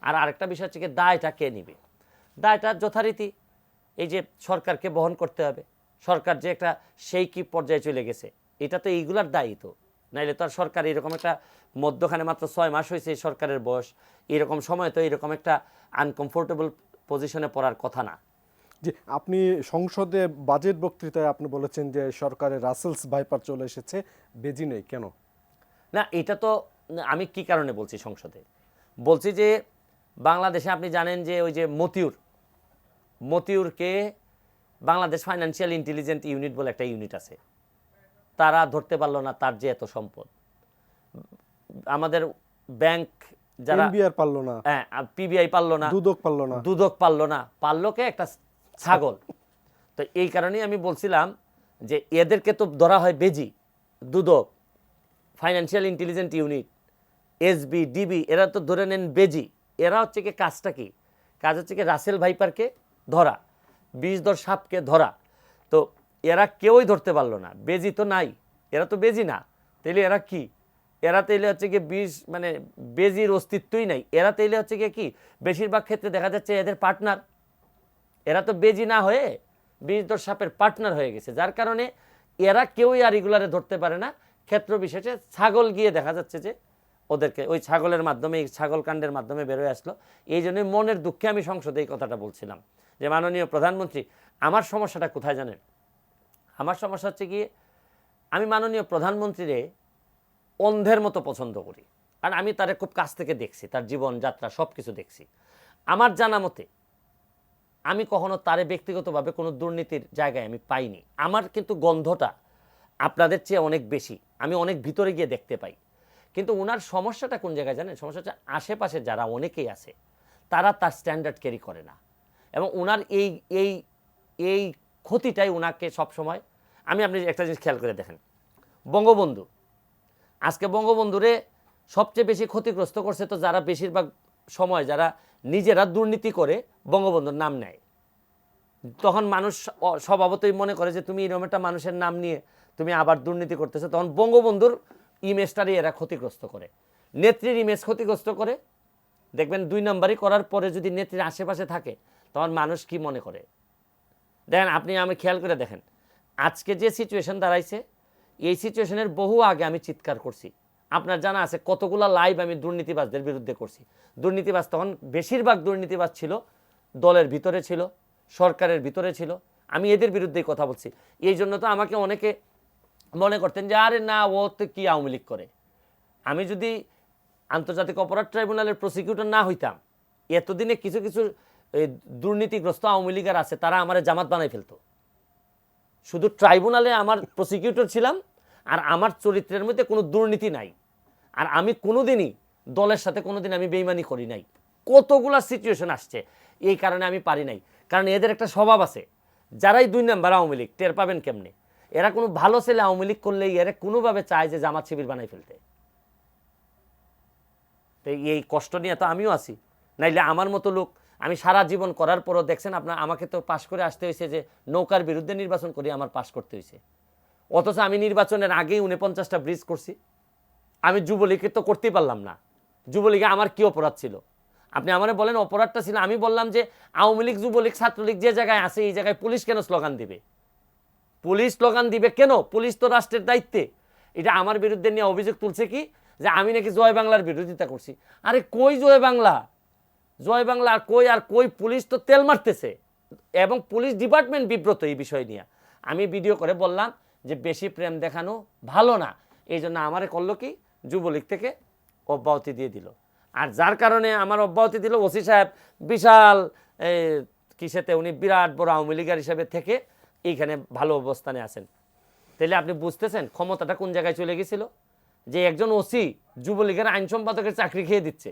আর আরেকটা বিষয় হচ্ছে কি দায়টা কে নিবে, দায়টা যথারীতি এই যে সরকারকে বহন করতে হবে। সরকার যে একটা সেই কি পর্যায়ে চলে গেছে, এটা তো এইগুলার দায়ী তো, নাইলে তো আর সরকার এরকম একটা মধ্যখানে মাত্র 6 মাস হয়েছে সরকারের বয়স, এরকম সময় তো এরকম একটা আনকমফোর্টেবল পজিশনে পড়ার কথা না। যে আপনি সংসদে বাজেট বক্তৃতায় আপনি বলেছেন যে সরকারের রাসেলস ভাইপার চলে এসেছে, বেজি নেই কেন? না এটা তো আমি কি কারণে বলছি সংসদে, বলছি যে বাংলাদেশে আপনি জানেন যে ওই যে মতিউরকে বাংলাদেশ ফাইন্যান্সিয়াল ইন্টেলিজেন্ট ইউনিট বলে একটা ইউনিট আছে, তারা ধরতে পারলো না তার যে এত সম্পদ। আমাদের ব্যাংক যারা এনবিআর পারলো না, হ্যাঁ পিবিআই পারলো না, দুদক পারলো না, পারলো কে একটা ছাগল। তো এই কারণেই আমি বলছিলাম যে এদেরকে তো ধরা হয় বেজি, Dudok, financial intelligent unit, SB, DB, এরা তো ধরে নেন বেজি। এরা হচ্ছে কি কাজটা কি, কাজ হচ্ছে কি রাসেল ভাইপারকে ধরা, বিষধর সাপকে ধরা। তো এরা কেউই ধরতে পারলো না, বেজি তো নাই, এরা তো বেজি না, তাইলে এরা কি? এরা তাইলে হচ্ছে কি বিষ, মানে বেজির অস্তিত্বই নাই। এরা তাইলে হচ্ছে কি বেশিরভাগ ক্ষেত্রে দেখা যাচ্ছে এদের পার্টনার, এরা তো বেজি না হয়ে বিষধর সাপের পার্টনার হয়ে গেছে, যার কারণে এরা কেউই আর রেগুলারে ধরতে পারে না। ক্ষেত্র বিশেষে ছাগল গিয়ে দেখা যাচ্ছে যে ওদেরকে ওই ছাগলের মাধ্যমে, এই ছাগল কাণ্ডের মাধ্যমে বেরোয় আসলো। এই জন্যই মনের দুঃখে আমি সংসদে এই কথাটা বলছিলাম যে মাননীয় প্রধানমন্ত্রী, আমার সমস্যাটা কোথায় জানেন? আমার সমস্যা হচ্ছে গিয়ে আমি মাননীয় প্রধানমন্ত্রীরে অন্ধের মতো পছন্দ করি, আর আমি তারে খুব কাছ থেকে দেখছি, তার জীবনযাত্রা সব কিছু দেখছি। আমার জানা মতে আমি কখনো তারে ব্যক্তিগতভাবে কোনো দুর্নীতির জায়গায় আমি পাইনি। আমার কিন্তু গন্ধটা আপনাদের চেয়ে অনেক বেশি, আমি অনেক ভিতরে গিয়ে দেখতে পাই। কিন্তু ওনার সমস্যাটা কোন জায়গায় জানেন? সমস্যা হচ্ছে আশেপাশে যারা অনেকেই আছে তারা তার স্ট্যান্ডার্ড ক্যারি করে না, এবং ওনার এই এই এই ক্ষতিটাই ওনাকে সবসময়, আপনি একটা জিনিস খেয়াল করে দেখেন, বঙ্গবন্ধু, আজকে বঙ্গবন্ধুরে সবচেয়ে বেশি ক্ষতিগ্রস্ত করছে তো যারা বেশিরভাগ সময় যারা নিজেরা দুর্নীতি করে বঙ্গবন্ধুর নাম নেয়। তখন মানুষ স্বভাবতই মনে করে যে তুমি এরকম একটা মানুষের নাম নিয়ে তুমি আবার দুর্নীতি করতেছো, তখন বঙ্গবন্ধুর ইমেজটারই এরা ক্ষতিগ্রস্ত করে, নেত্রীর ইমেজ ক্ষতিগ্রস্ত করে। দেখবেন 2 নম্বরই করার পরে যদি নেত্রীর আশেপাশে থাকে তখন মানুষ কি মনে করে দেখেন, আপনি আমি খেয়াল করে দেখেন, আজকে যে সিচুয়েশন দাঁড়াইছে, এই সিচুয়েশনের বহু আগে আমি চিৎকার করছি। আপনার জানা আছে কতগুলো লাইভ আমি দুর্নীতিবাজদের বিরুদ্ধে করছি। দুর্নীতিবাজ তখন বেশিরভাগ দুর্নীতিবাজ ছিল দলের ভিতরে ছিল, সরকারের ভিতরে ছিল, আমি এদের বিরুদ্ধেই কথা বলছি। এই জন্য তো আমাকে অনেকে মনে করতেন যে আরে না ও তো কি আওয়ামী লীগ করে। আমি যদি আন্তর্জাতিক অপরাধ ট্রাইব্যুনালের প্রসিকিউটর না হইতাম, এতদিনে কিছু কিছু দুর্নীতিগ্রস্ত আওয়ামী লীগের আছে তারা আমার জামাত বানাই ফেলতো। শুধু ট্রাইব্যুনালে আমার প্রসিকিউটর ছিলাম, আর আমার চরিত্রের মধ্যে কোনো দুর্নীতি নাই, আর আমি কোনোদিনই দলের সাথে কোনোদিন আমি বেইমানি করি নাই। কতগুলা সিচুয়েশন আসছে, এই কারণে আমি পারি নাই। কারণ এদের একটা স্বভাব আছে, যারাই 2 নম্বর আওয়ামী লীগ, টের পাবেন কেমনে, এরা কোনো ভালো ছেলে আওয়ামী লীগ করলেই এরা কোনোভাবে চায় যে জামাত শিবির বানাই ফেলতে। তো এই কষ্ট নিয়ে তো আমিও আছি, নাইলে আমার মতো লোক, আমি সারা জীবন করার পরও দেখছেন আপনার, আমাকে তো পাশ করে আসতে হয়েছে যে নৌকার বিরুদ্ধে নির্বাচন করে আমার পাশ করতে হয়েছে। অথচ আমি নির্বাচনের আগেই 49টা ব্রিজ করছি। আমি যুবলীগের তো করতেই পারলাম না। যুবলীগে আমার কি অপরাধ ছিল? আপনি আমারে বলেন অপরাধটা ছিল, আমি বললাম যে আওয়ামী লীগ, যুবলীগ, ছাত্রলীগ যে জায়গায় আছে এই জায়গায় পুলিশ কেন স্লোগান দিবে? পুলিশ স্লোগান দিবে কেন? পুলিশ তো রাষ্ট্রের দায়িত্বে। এটা আমার বিরুদ্ধে নিয়ে অভিযোগ তুলছে কি যে আমি নাকি জয় বাংলার বিরোধিতা করছি। আরে কই জয় বাংলা, জয় বাংলা আর কই, আর কই পুলিশ তো তেল মারতেছে, এবং পুলিশ ডিপার্টমেন্ট বিব্রত এই বিষয় নিয়ে। আমি ভিডিও করে বললাম যে বেশি প্রেম দেখানো ভালো না, এই জন্য আমারে করলো কি যুবলীগ থেকে অব্যাহতি দিয়ে দিল। আর যার কারণে আমার অব্যাহতি দিল ওসি সাহেব, বিশাল কিসেতে উনি বিরাট বড় আওয়ামী লীগার হিসেবে থেকে এইখানে ভালো অবস্থানে আছেন। তাহলে আপনি বুঝতেছেন ক্ষমতাটা কোন জায়গায় চলে গেছিল, যে একজন ওসি যুবলীগের আইন সম্পাদকের চাকরি খেয়ে দিচ্ছে।